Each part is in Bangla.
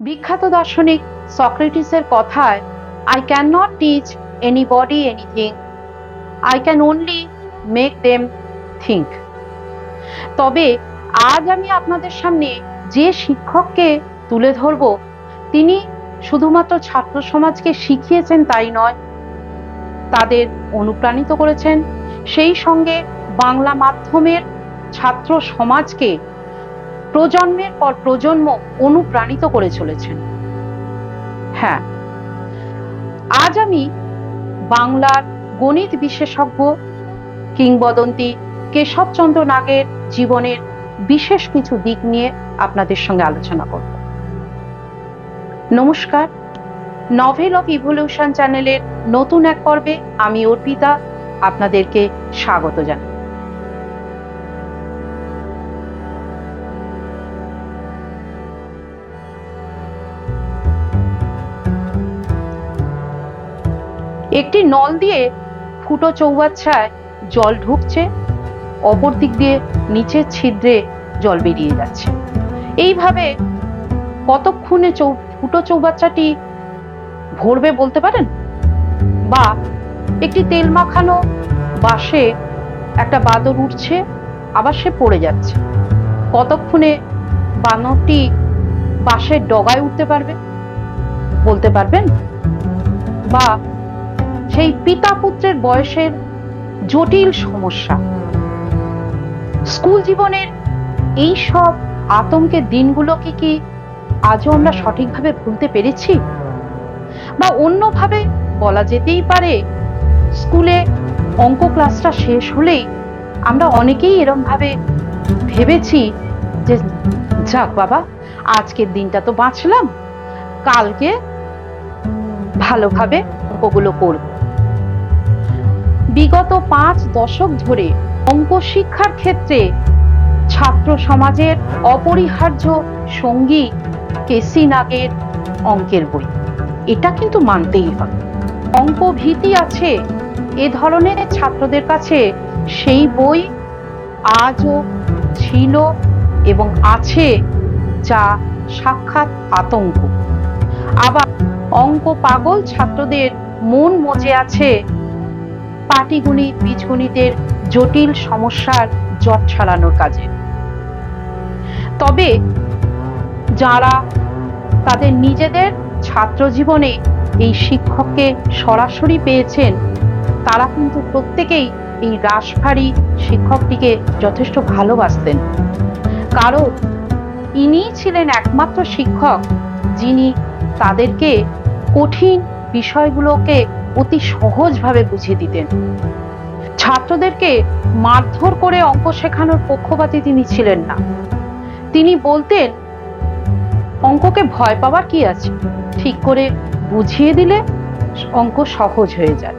বিখ্যাত দার্শনিক সক্রেটিসের কথায়, I can not teach anybody anything, I can only make them think. তবে আজ আমি আপনাদের সামনে যে শিক্ষককে তুলে ধরব, তিনি শুধুমাত্র ছাত্র সমাজকে শিখিয়েছেন তাই নয়, তাদের অনুপ্রাণিত করেছেন, সেই সঙ্গে বাংলা মাধ্যমের ছাত্র সমাজকে প্রজন্মের পর প্রজন্ম অনুপ্রাণিত করে চলেছেন। হ্যাঁ, আজ আমি বাংলার গণিত বিশেষজ্ঞ কিংবদন্তি কেশবচন্দ্র নাগের জীবনের বিশেষ কিছু দিক নিয়ে আপনাদের সঙ্গে আলোচনা করব। নমস্কার, নভেল অফ ইভলিউশন চ্যানেলের নতুন এক পর্বে আমি অর্পিতা আপনাদেরকে স্বাগত জানাই। একটি নল দিয়ে ফুটো চৌবাচ্চায় জল ঢুকছে, অপর দিক দিয়ে নিচের ছিদ্রে জল বেরিয়ে যাচ্ছে। এইভাবে কতক্ষণে ফুটো চৌবাচ্চাটি ভরবে বলতে পারেন? বা একটি তেল মাখানো বাঁশে একটা বাদর উঠছে, আবার সে পড়ে যাচ্ছে, কতক্ষণে বানরটি বাঁশের ডগায় উঠতে পারবে বলতে পারবেন? বা সেই পিতা পুত্রের বয়সের জটিল সমস্যা, স্কুল জীবনের এই সব আতঙ্কের দিনগুলোকে কি আজও আমরা সঠিকভাবে ভুলতে পেরেছি? বা অন্যভাবে বলা যেতেই পারে, স্কুলে অঙ্ক ক্লাসটা শেষ হলেই আমরা অনেকেই এরম ভাবে ভেবেছি যে যাক বাবা, আজকের দিনটা তো বাঁচলাম, কালকে ভালোভাবে অঙ্কগুলো করব। বিগত 5 দশক ধরে অঙ্ক শিক্ষার ক্ষেত্রে ছাত্র সমাজের অপরিহার্য সঙ্গী কেসি নাগের অঙ্কের বই, এটা কিন্তু মানতেই হবে। অঙ্ক ভীতি আছে এ ধরনের ছাত্রদের কাছে সেই বই আজও ছিল এবং আছে, যা সাক্ষাৎ আতঙ্ক। আবার অঙ্ক পাগল ছাত্রদের মন মজে আছে পাটিগণিত বীজগণিতের জটিল সমস্যার জট ছাড়ানোর কাজে। তবে যারা তাদের নিজেদের ছাত্র জীবনে এই শিক্ষককে সরাসরি পেয়েছেন, তারা কিন্তু প্রত্যেকেই এই রাশভারী শিক্ষকটিকে যথেষ্ট ভালোবাসতেন, কারণ ইনিই ছিলেন একমাত্র শিক্ষক যিনি তাদেরকে কঠিন বিষয়গুলোকে অতি সহজভাবে বুঝিয়ে দিতেন। ছাত্রদেরকে মারধর করে অঙ্ক শেখানোর পক্ষপাতী তিনি ছিলেন না। তিনি বলতেন, অঙ্ককে ভয় পাওয়ার কি আছে, ঠিক করে বুঝিয়ে দিলে অঙ্ক সহজ হয়ে যায়।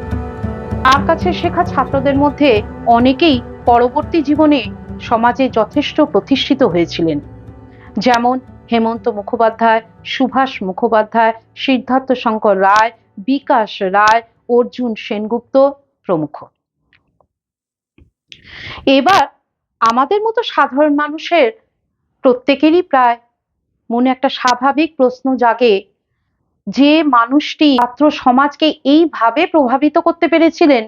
তার কাছে শেখা ছাত্রদের মধ্যে অনেকেই পরবর্তী জীবনে সমাজে যথেষ্ট প্রতিষ্ঠিত হয়েছিলেন, যেমন হেমন্ত মুখোপাধ্যায়, সুভাষ মুখোপাধ্যায়, সিদ্ধার্থ শঙ্কর রায়, বিকাশ রায়, অর্জুন সেনগুপ্ত প্রমুখ। এবার আমাদের মতো সাধারণ মানুষের প্রত্যেকেরই প্রায় মনে একটা স্বাভাবিক প্রশ্ন জাগে, যে মানুষটি ছাত্র সমাজকে এইভাবে প্রভাবিত করতে পেরেছিলেন,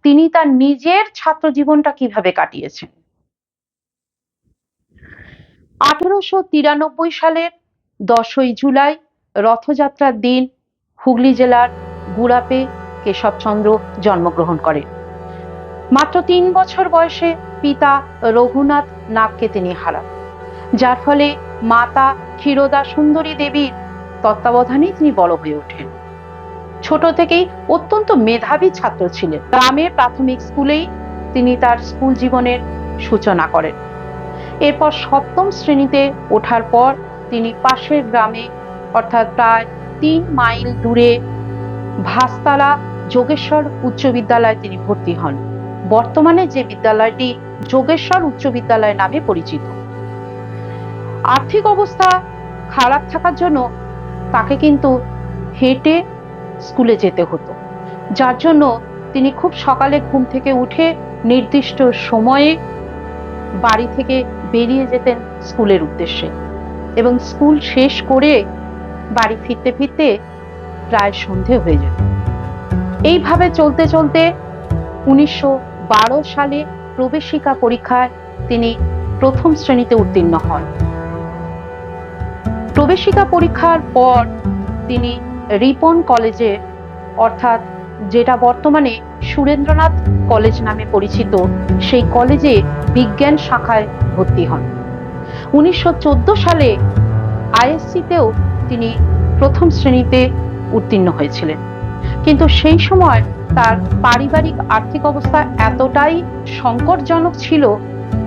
তিনি তার নিজের ছাত্র জীবনটা কিভাবে কাটিয়েছেন। 1893 সালের 10ই জুলাই রথযাত্রার দিন হুগলি জেলার গুড়াপে কেশবচন্দ্র জন্মগ্রহণ করেন। মাত্র 3 বছর বয়সে পিতা রঘুনাথ নাগকে তিনি হারান, যার ফলে মাতা ক্ষীরোদা সুন্দরী দেবীর তত্ত্বাবধানে তিনি বড় হয়ে ওঠেন। ছোট থেকেই অত্যন্ত মেধাবী ছাত্র ছিলেন। গ্রামের প্রাথমিক স্কুলেই তিনি তার স্কুল জীবনের সূচনা করেন। এরপর 7ম শ্রেণীতে ওঠার পর তিনি পাশের গ্রামে, অর্থাৎ প্রায় 3 মাইল দূরে ভাসতলা যোগেশ্বর উচ্চ বিদ্যালয়ে তিনি ভর্তি হন। বর্তমানে যে বিদ্যালয়টি যোগেশ্বর উচ্চ বিদ্যালয় নামে পরিচিত। আর্থিক অবস্থা খারাপ থাকার জন্য তাকে কিন্তু হেঁটে স্কুলে যেতে হতো, যার জন্য তিনি খুব সকালে ঘুম থেকে উঠে নির্দিষ্ট সময়ে বাড়ি থেকে বেরিয়ে যেতেন স্কুলের উদ্দেশ্যে, এবং স্কুল শেষ করে বাড়ি ফিরতে ফিরতে প্রায় সন্ধে হয়ে যেত। এইভাবে চলতে চলতে 1912 সালে প্রবেশিকা পরীক্ষায় তিনি প্রথম শ্রেণীতে উত্তীর্ণ হন। প্রবেশিকা পরীক্ষার পর তিনি রিপন কলেজে, অর্থাৎ যেটা বর্তমানে সুরেন্দ্রনাথ কলেজ নামে পরিচিত, সেই কলেজে বিজ্ঞান শাখায় ভর্তি হন। 1914 সালে আইএসসিতেও তিনি প্রথম শ্রেণীতে উত্তীর্ণ হয়েছিলেন, কিন্তু সেই সময় তার পারিবারিক আর্থিক অবস্থা এতটাই সংকটজনক ছিল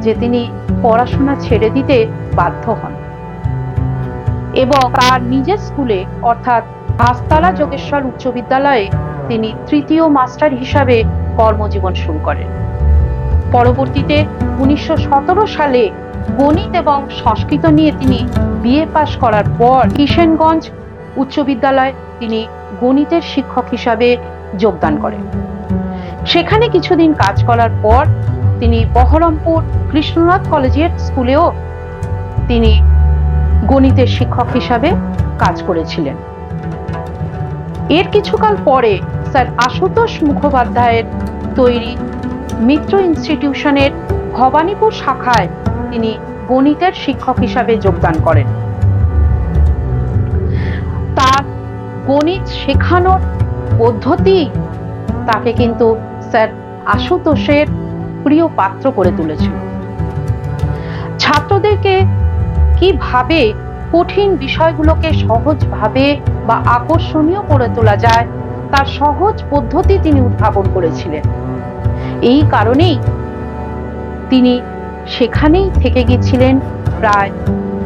যে তিনি পড়াশোনা ছেড়ে দিতে বাধ্য হন এবং তার নিজের স্কুলে অর্থাৎ হাসতলা যোগেশ্বর উচ্চ বিদ্যালয়ে তিনি তৃতীয় মাস্টার হিসাবে কর্মজীবন শুরু করেন। পরবর্তীতে 1917 সালে গণিত এবং সংস্কৃত নিয়ে তিনি বিএ পাশ করার পর কিষেনগঞ্জ উচ্চ বিদ্যালয়ে তিনি গণিতের শিক্ষক হিসাবে যোগদান করেন। সেখানে কিছুদিন কাজ করার পর তিনি বহরমপুর কৃষ্ণনাথ কলেজিয়েট স্কুলেও তিনি গণিতের শিক্ষক হিসাবে কাজ করেছিলেন। এর কিছুকাল পরে স্যার আশুতোষ মুখোপাধ্যায়ের তৈরি মিত্র ইনস্টিটিউশনের ভবানীপুর শাখায় তিনি গণিতের শিক্ষক হিসাবে যোগদান করেন। তার গণিত শেখানোর পদ্ধতি তাকে কিন্তু স্যার আশুতোষের প্রিয় পাত্র করে তুলেছিল। ছাত্রদেরকে কিভাবে কঠিন বিষয়গুলোকে সহজভাবে বা আকর্ষণীয় করে তোলা যায় তার সহজ পদ্ধতি তিনি উদ্ভাবন করেছিলেন। এই কারণেই তিনি সেখানেই থেকে গিয়েছিলেন প্রায়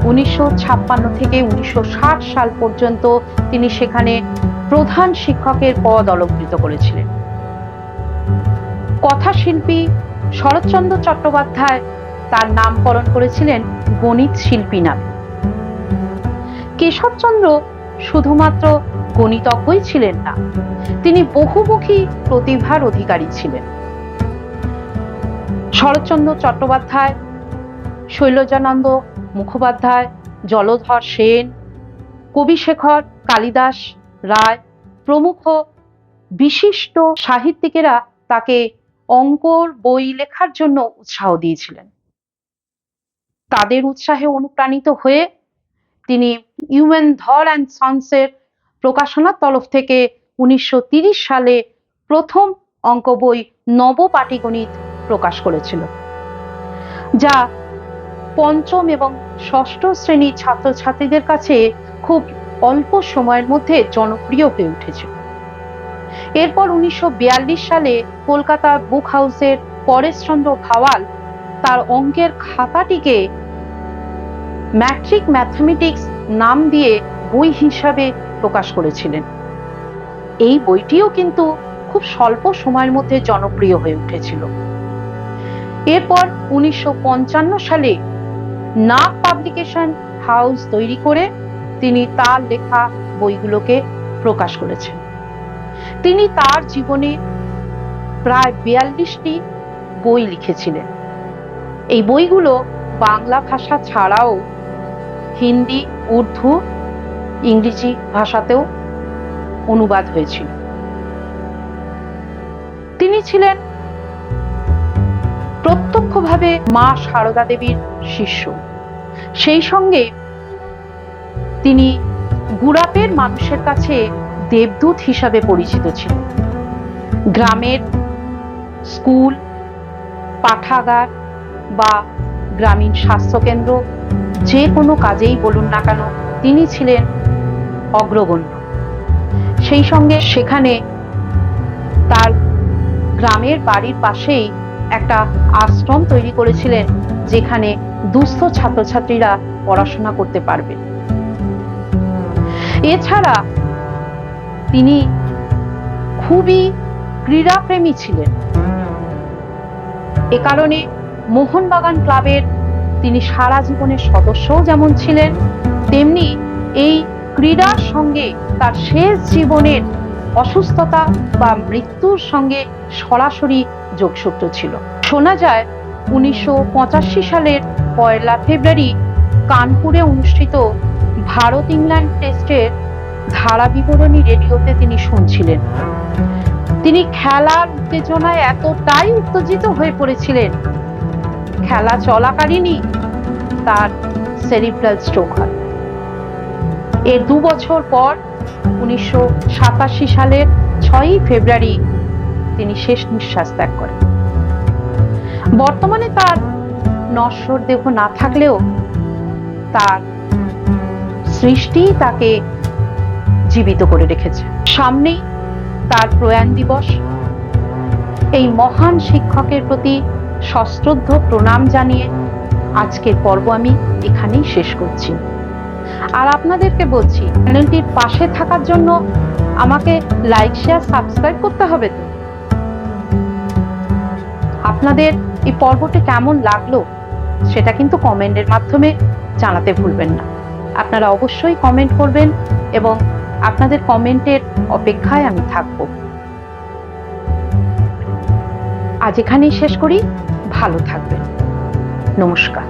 1956 থেকে 1960 সাল পর্যন্ত তিনি সেখানে প্রধান শিক্ষকের পদ অলংকৃত করেছিলেন। কথাশিল্পী শরৎচন্দ্র চট্টোপাধ্যায় তার নামকরণ করেছিলেন গণিত শিল্পী নামে। কেশবচন্দ্র শুধুমাত্র গণিতজ্ঞই ছিলেন না, তিনি বহুমুখী প্রতিভার অধিকারী ছিলেন। শরৎচন্দ্র চট্টোপাধ্যায়, শৈলজানন্দ মুখোপাধ্যায়, জলধর সেন, কবিশেখর কালিদাস রায় প্রমুখ বিশিষ্ট সাহিত্যিকেরা তাকে অঙ্কর বই লেখার জন্য উৎসাহ দিয়েছিলেন। তাদের উৎসাহে অনুপ্রাণিত হয়ে তিনি ইউএন ধর অ্যান্ড সন্সের প্রকাশনার তরফ থেকে 1930 সালে প্রথম অঙ্ক বই নবপাটিগণিত প্রকাশ করেছিল, যা পঞ্চম এবং ষষ্ঠ শ্রেণীর ছাত্রছাত্রীদের কাছে খুব অল্প সময়ের মধ্যে জনপ্রিয় হয়ে উঠেছিল। এরপর 1942 সালে কলকাতা বুক হাউসের পরেশচন্দ্র ভাওয়াল তার অঙ্কের খাতাটিকে ম্যাট্রিক ম্যাথমেটিক্স নাম দিয়ে বই হিসাবে প্রকাশ করেছিলেন। এই বইটিও কিন্তু খুব স্বল্প সময়ের মধ্যে জনপ্রিয় হয়ে উঠেছিল। এরপর 1955 সালে নাগ পাবলিকেশন হাউস তৈরি করে তিনি তার লেখা বইগুলোকে প্রকাশ করেছেন। তিনি তার জীবনে প্রায় 42টি বই লিখেছিলেন। এই বইগুলো বাংলা ভাষা ছাড়াও হিন্দি, উর্দু, ইংরেজি ভাষাতেও অনুবাদ হয়েছিল। তিনি ছিলেন প্রত্যক্ষভাবে মা সারদা দেবীর শিষ্য। সেই সঙ্গে তিনি গুড়াপের মানুষের কাছে দেবদূত হিসাবে পরিচিত ছিলেন। গ্রামের স্কুল, পাঠাগার বা গ্রামীণ স্বাস্থ্যকেন্দ্র যে কোনো কাজেই বলুন না কেন তিনি ছিলেন অগ্রগণ্য। সেই সঙ্গে সেখানে তার গ্রামের বাড়ির পাশেই একটা আশ্রম তৈরি করেছিলেন, যেখানে দুস্থ ছাত্রছাত্রীরা পড়াশোনা করতে পারবে। এছাড়া তিনি খুবই ক্রীড়াপ্রেমী ছিলেন। এ কারণে মোহনবাগান ক্লাবের তিনি সারা জীবনের সদস্যও যেমন ছিলেন, তেমনি এই ক্রীড়ার সঙ্গে তার শেষ জীবনের অসুস্থতা বা মৃত্যুর সঙ্গে সরাসরি যোগসূত্র ছিল। শোনা যায় 1985 সালের 1 ফেব্রুয়ারি কানপুরে অনুষ্ঠিত ভারত ইংল্যান্ড টেস্টের ধারা বিবরণী রেডিওতে তিনি শুনছিলেন। তিনি খেলার উত্তেজনায় এতটাই উত্তেজিত হয়ে পড়েছিলেন, খেলা চলাকালীনই তার সেরিব্রাল স্ট্রোক হয়। এর 2 বছর পর 1987 সালের 6ই ফেব্রুয়ারি তিনি শেষ নিঃশ্বাস ত্যাগ করেন। বর্তমানে তার নশ্বর দেহ না থাকলেও তার সৃষ্টি তাকে জীবিত করে রেখেছে। সামনেই তার প্রয়াণ দিবস। এই মহান শিক্ষকের প্রতি সশ্রদ্ধ প্রণাম জানিয়ে আজকের পর্ব আমি এখানেই শেষ করছি। আর আপনাদেরকে বলছি, চ্যানেলটির পাশে থাকার জন্য আমাকে লাইক, শেয়ার, সাবস্ক্রাইব করতে হবে তো। আপনাদের এই পর্বটি কেমন লাগলো সেটা কিন্তু কমেন্টের মাধ্যমে জানাতে ভুলবেন না। আপনারা অবশ্যই কমেন্ট করবেন এবং আপনাদের কমেন্টের অপেক্ষায় আমি থাকব। আজ এখানেই শেষ করি। ভালো থাকবেন। নমস্কার।